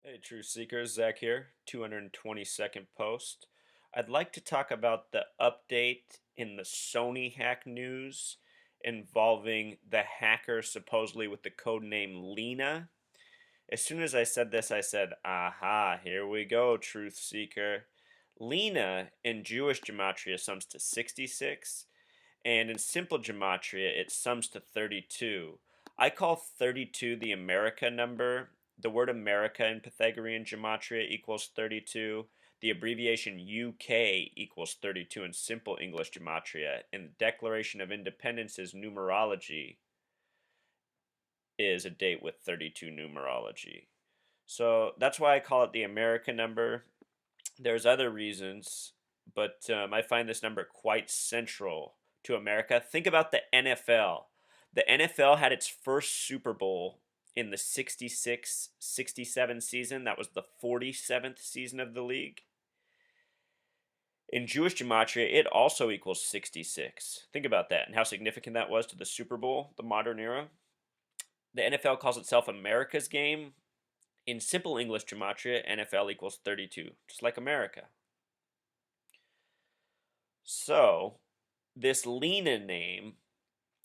Hey, Truth Seekers, Zach here, 222nd post. I'd like to talk about the update in the Sony hack news involving the hacker supposedly with the code name Lena. As soon as I said this, I said, aha, here we go, Truth Seeker. Lena in Jewish gematria sums to 66, and in simple gematria, it sums to 32. I call 32 the America number. The word America in Pythagorean gematria equals 32. The abbreviation UK equals 32 in simple English gematria. And the Declaration of Independence's numerology is a date with 32 numerology. So that's why I call it the America number. There's other reasons, but I find this number quite central to America. Think about the NFL. The NFL had its first Super Bowl in the 66-67 season. That was the 47th season of the league. In Jewish gematria, it also equals 66. Think about that and how significant that was to the Super Bowl, the modern era. The NFL calls itself America's game. In simple English gematria, NFL equals 32, just like America. So, this Lena name,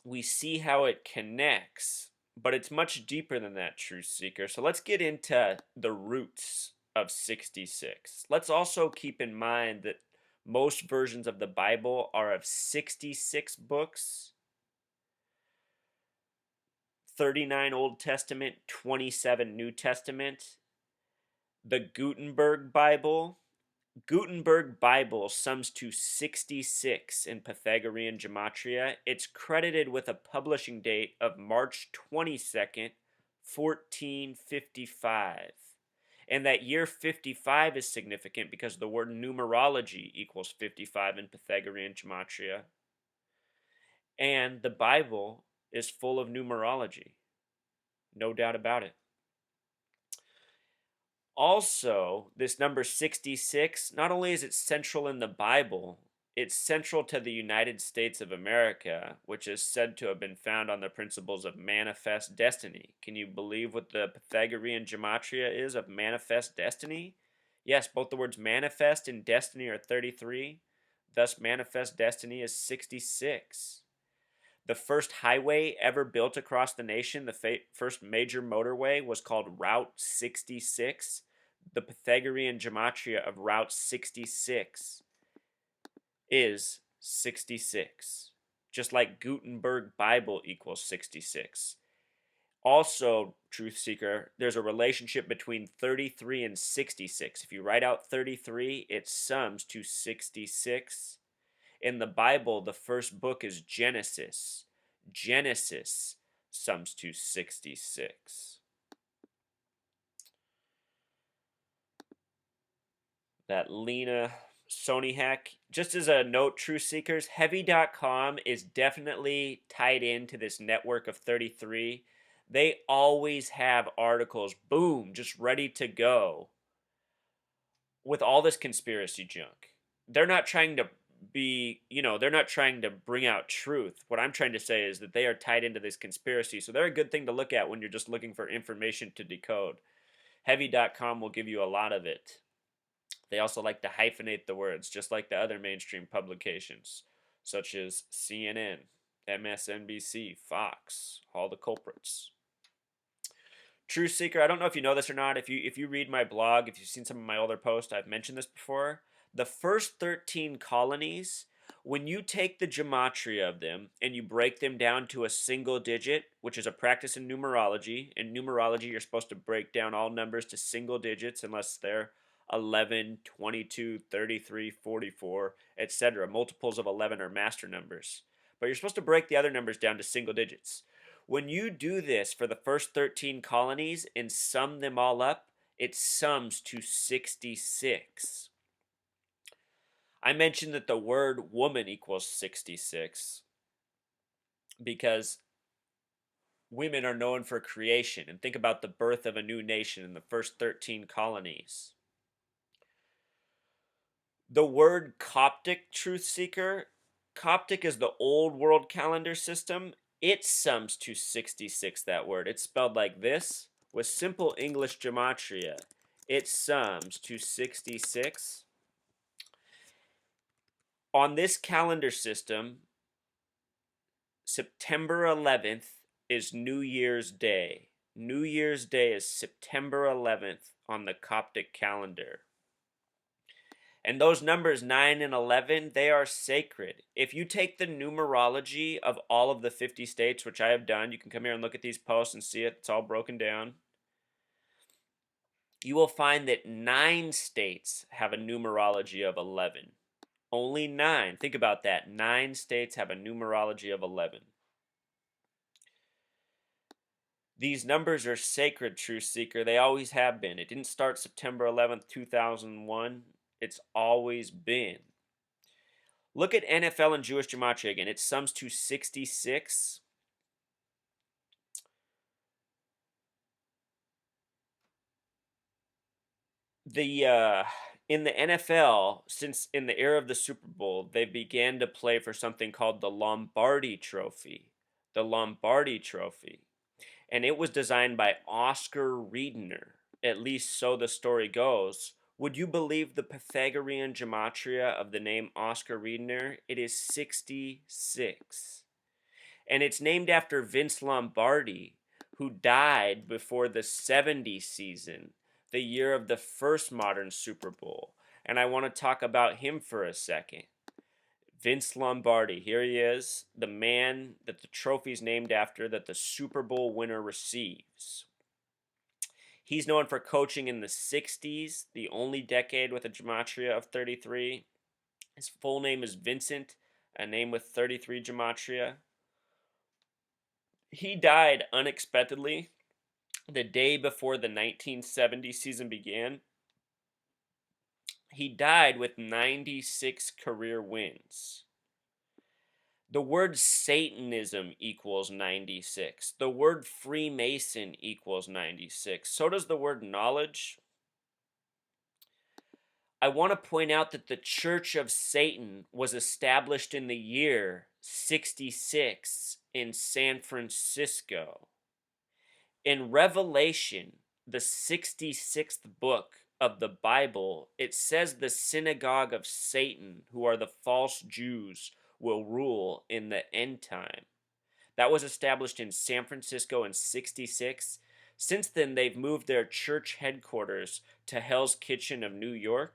we see how it connects, but it's much deeper than that, Truth Seeker. So, let's get into the roots of 66. Let's also keep in mind that most versions of the Bible are of 66 books, 39 Old Testament, 27 New Testament. The Gutenberg Bible sums to 66 in Pythagorean gematria. It's credited with a publishing date of March 22nd, 1455. And that year 55 is significant because the word numerology equals 55 in Pythagorean gematria. And the Bible is full of numerology. No doubt about it. Also, this number 66, not only is it central in the Bible, it's central to the United States of America, which is said to have been found on the principles of manifest destiny. Can you believe what the Pythagorean gematria is of manifest destiny? Yes, both the words manifest and destiny are 33, thus manifest destiny is 66. The first highway ever built across the nation, the first major motorway, was called Route 66. The Pythagorean gematria of Route 66 is 66. Just like Gutenberg Bible equals 66. Also, Truth Seeker, there's a relationship between 33 and 66. If you write out 33, it sums to 66. In the Bible, the first book is Genesis. Genesis sums to 66. That Lena Sony hack. Just as a note, True Seekers, Heavy.com is definitely tied into this network of 33. They always have articles, boom, just ready to go with all this conspiracy junk. They're not trying to they're not trying to bring out truth. What I'm trying to say is that they are tied into this conspiracy. So they're a good thing to look at when you're just looking for information to decode. Heavy.com will give you a lot of it. They also like to hyphenate the words, just like the other mainstream publications, such as CNN, MSNBC, Fox, all the culprits. True Seeker, I don't know if you know this or not. If you read my blog, if you've seen some of my older posts, I've mentioned this before. The first 13 colonies, when you take the gematria of them and you break them down to a single digit, which is a practice in numerology. In numerology, you're supposed to break down all numbers to single digits unless they're 11, 22, 33, 44, etc. Multiples of 11 are master numbers. But you're supposed to break the other numbers down to single digits. When you do this for the first 13 colonies and sum them all up, it sums to 66. I mentioned that the word woman equals 66 because women are known for creation. And think about the birth of a new nation in the first 13 colonies. The word Coptic, Truth Seeker, Coptic is the old world calendar system. It sums to 66, that word. It's spelled like this with simple English gematria. It sums to 66. On this calendar system, September 11th is New Year's Day. New Year's Day is September 11th on the Coptic calendar. And those numbers 9 and 11, they are sacred. If you take the numerology of all of the 50 states, which I have done, you can come here and look at these posts and see it. It's all broken down. You will find that 9 states have a numerology of 11. Only 9. Think about that. 9 states have a numerology of 11. These numbers are sacred, Truth Seeker. They always have been. It didn't start September 11th, 2001. It's always been. Look at NFL and Jewish gematria again. It sums to 66. In the NFL, since in the era of the Super Bowl, they began to play for something called the Lombardi Trophy. The Lombardi Trophy. And it was designed by Oscar Riedner. At least so the story goes. Would you believe the Pythagorean gematria of the name Oscar Riedner? It is 66. And it's named after Vince Lombardi, who died before the 70 season, the year of the first modern Super Bowl. And I want to talk about him for a second. Vince Lombardi, here he is, the man that the trophy's named after, that the Super Bowl winner receives. He's known for coaching in the 60s, the only decade with a gematria of 33. His full name is Vincent, a name with 33 gematria. He died unexpectedly the day before the 1970 season began. He died with 96 career wins. The word Satanism equals 96. The word Freemason equals 96. So does the word knowledge. I want to point out that the Church of Satan was established in the year 66 in San Francisco. In Revelation, the 66th book of the Bible, it says the synagogue of Satan, who are the false Jews, will rule in the end time. That was established in San Francisco in 66. Since then, they've moved their church headquarters to Hell's Kitchen of New York,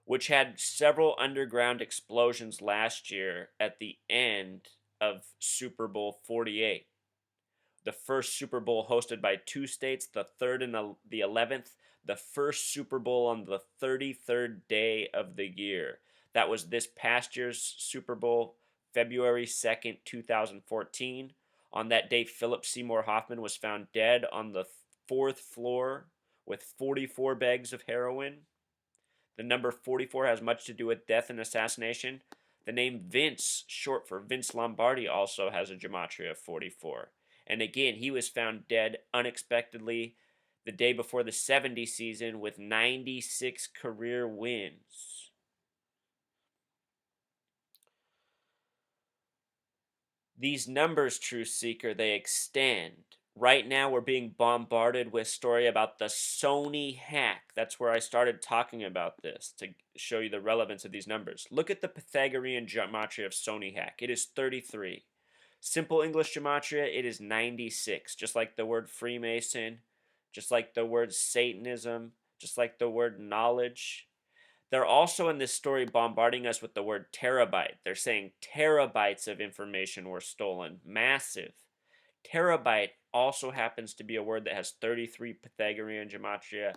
which had several underground explosions last year at the end of Super Bowl 48. The first Super Bowl hosted by 2 states, the 3rd and the 11th, the first Super Bowl on the 33rd day of the year. That was this past year's Super Bowl, February 2nd, 2014. On that day, Philip Seymour Hoffman was found dead on the 4th floor with 44 bags of heroin. The number 44 has much to do with death and assassination. The name Vince, short for Vince Lombardi, also has a gematria of 44. And again, he was found dead unexpectedly the day before the 70 season with 96 career wins. These numbers, Truth Seeker, they extend. Right now, we're being bombarded with story about the Sony hack. That's where I started talking about this, to show you the relevance of these numbers. Look at the Pythagorean gematria of Sony hack. It is 33. Simple English gematria, it is 96. Just like the word Freemason, just like the word Satanism, just like the word knowledge. They're also in this story bombarding us with the word terabyte. They're saying terabytes of information were stolen. Massive. Terabyte also happens to be a word that has 33 Pythagorean gematria,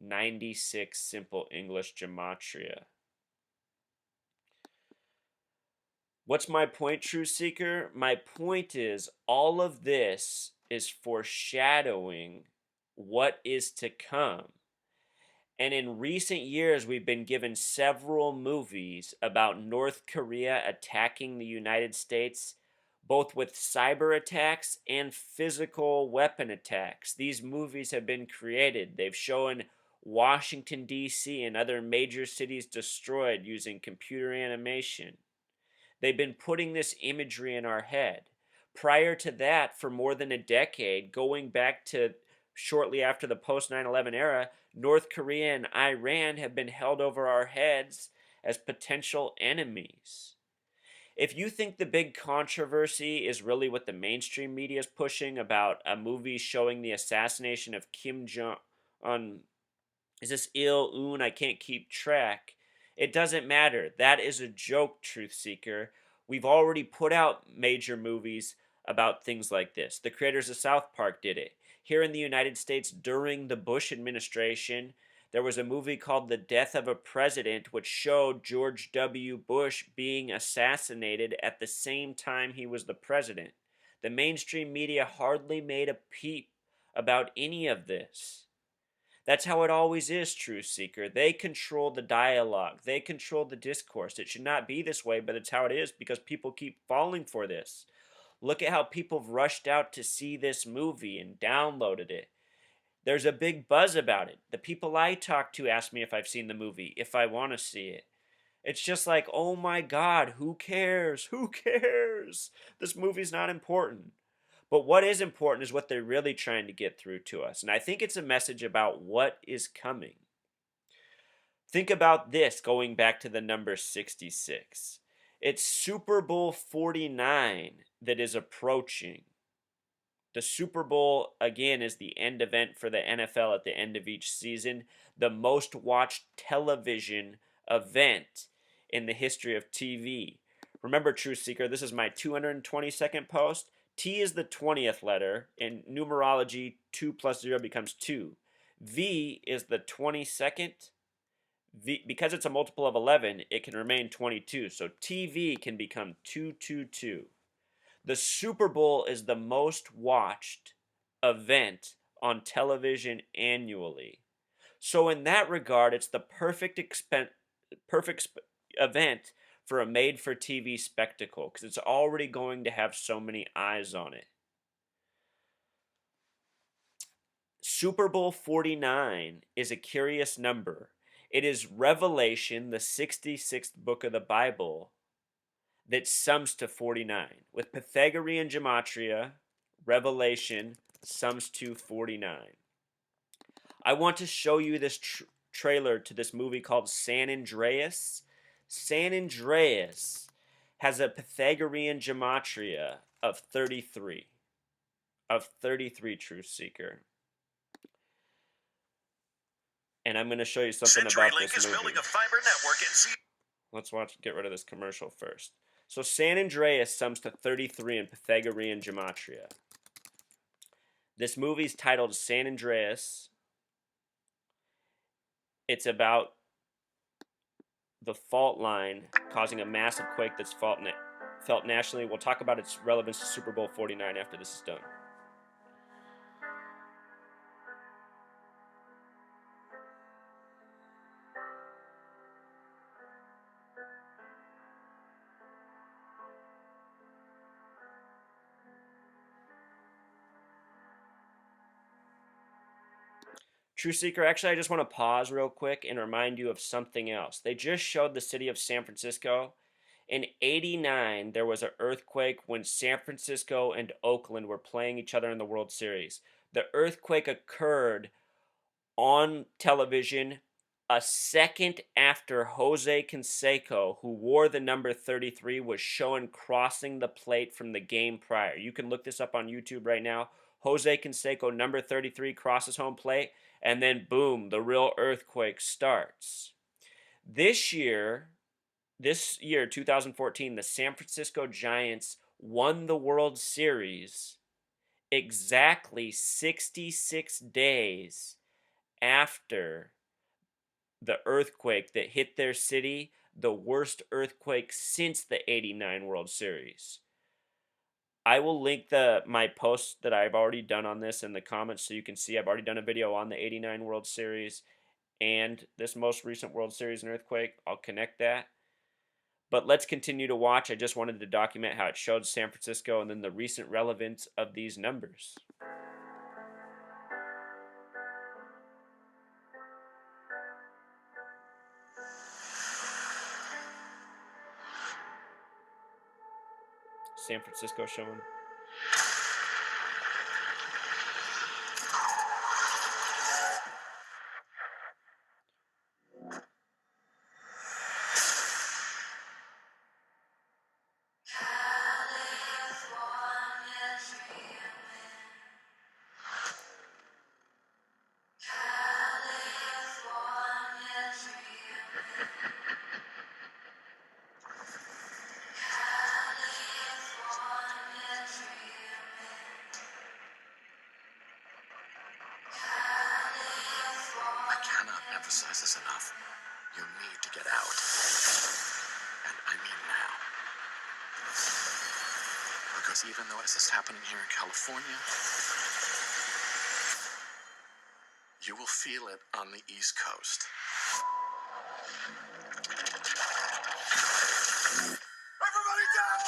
96 simple English gematria. What's my point, Truth Seeker? My point is all of this is foreshadowing what is to come. And in recent years, we've been given several movies about North Korea attacking the United States, both with cyber attacks and physical weapon attacks. These movies have been created. They've shown Washington, D.C. and other major cities destroyed using computer animation. They've been putting this imagery in our head. Prior to that, for more than a decade, going back to shortly after the post 9/11 era, North Korea and Iran have been held over our heads as potential enemies. If you think the big controversy is really what the mainstream media is pushing about a movie showing the assassination of Kim Jong Un, is this Il Un? I can't keep track. It doesn't matter. That is a joke, truth seeker. We've already put out major movies about things like this. The creators of South Park did it. Here in the United States, during the Bush administration, there was a movie called The Death of a President, which showed George W. Bush being assassinated at the same time he was the president. The mainstream media hardly made a peep about any of this. That's how it always is, truth seeker. They control the dialogue. They control the discourse. It should not be this way, but it's how it is because people keep falling for this. Look at how people have rushed out to see this movie and downloaded it. There's a big buzz about it. The people I talk to ask me if I've seen the movie, if I want to see it. It's just like, oh my God, who cares? Who cares? This movie's not important. But what is important is what they're really trying to get through to us. And I think it's a message about what is coming. Think about this going back to the number 66. It's Super Bowl 49 that is approaching. The Super Bowl, again, is the end event for the NFL at the end of each season, the most watched television event in the history of TV. Remember, Truth Seeker, this is my 222nd post. T is the 20th letter. In numerology, 2 plus 0 becomes 2. V is the 22nd. V, because it's a multiple of 11, it can remain 22. So TV can become 222. The Super Bowl is the most watched event on television annually. So in that regard, it's the perfect event for a made-for-TV spectacle because it's already going to have so many eyes on it. Super Bowl 49 is a curious number. It is Revelation, the 66th book of the Bible, that sums to 49. With Pythagorean gematria, Revelation sums to 49. I want to show you this trailer to this movie called San Andreas. San Andreas has a Pythagorean gematria of 33. Of 33, Truth Seeker. And I'm going to show you something about this movie. Building a fiber network in Let's get rid of this commercial first. So San Andreas sums to 33 in Pythagorean gematria. This movie's titled San Andreas. It's about the fault line causing a massive quake that's felt nationally. We'll talk about its relevance to Super Bowl 49 after this is done. True Seeker, actually, I just want to pause real quick and remind you of something else. They just showed the city of San Francisco. In '89, there was an earthquake when San Francisco and Oakland were playing each other in the World Series. The earthquake occurred on television a second after Jose Canseco, who wore the number 33, was shown crossing the plate from the game prior. You can look this up on YouTube right now. Jose Canseco, number 33, crosses home plate, and then boom, the real earthquake starts. This year, 2014, the San Francisco Giants won the World Series exactly 66 days after the earthquake that hit their city, the worst earthquake since the '89 World Series. I will link my post that I've already done on this in the comments so you can see I've already done a video on the '89 World Series and this most recent World Series and earthquake. I'll connect that. But let's continue to watch. I just wanted to document how it showed San Francisco and then the recent relevance of these numbers. San Francisco showing. emphasize this enough. You need to get out. And I mean now. Because even though this is happening here in California, you will feel it on the East Coast. Everybody down!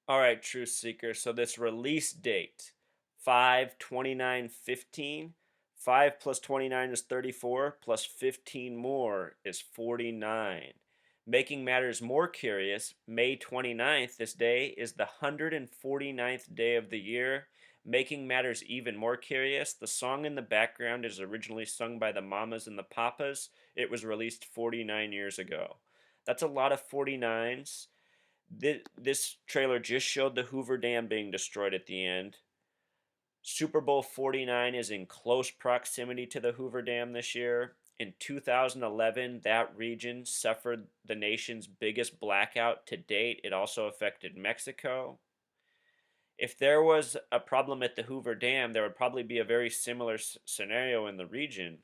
All right, Truth Seeker. So this release date, 5/29/15. 5 plus 29 is 34, plus 15 more is 49. Making matters more curious, May 29th, this day, is the 149th day of the year. Making matters even more curious, the song in the background is originally sung by the Mamas and the Papas. It was released 49 years ago. That's a lot of 49s. This trailer just showed the Hoover Dam being destroyed at the end. Super Bowl 49 is in close proximity to the Hoover Dam this year. In 2011, that region suffered the nation's biggest blackout to date. It also affected Mexico. If there was a problem at the Hoover Dam, there would probably be a very similar scenario in the region.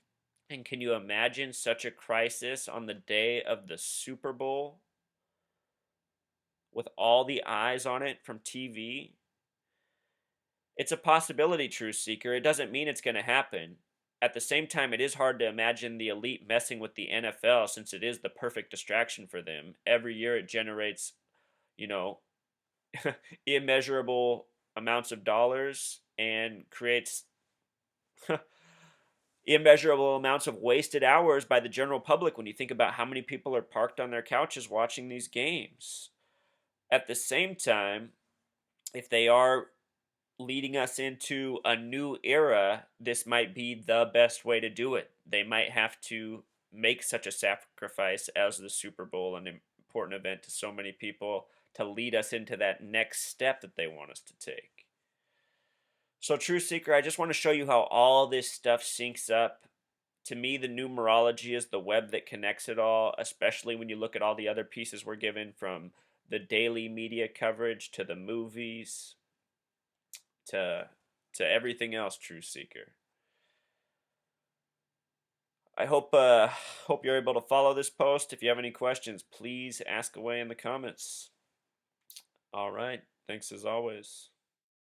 And can you imagine such a crisis on the day of the Super Bowl with all the eyes on it from TV? It's a possibility, Truth Seeker. It doesn't mean it's going to happen. At the same time, it is hard to imagine the elite messing with the NFL since it is the perfect distraction for them. Every year it generates, you know, immeasurable amounts of dollars and creates immeasurable amounts of wasted hours by the general public when you think about how many people are parked on their couches watching these games. At the same time, if they are leading us into a new era, this might be the best way to do it. They might have to make such a sacrifice as the Super Bowl, an important event to so many people, to lead us into that next step that they want us to take. So, True Seeker, I just want to show you how all this stuff syncs up. To me, the numerology is the web that connects it all, especially when you look at all the other pieces we're given, from the daily media coverage to the movies to everything else, True Seeker. I hope you're able to follow this post. If you have any questions, please ask away in the comments. All right. Thanks as always.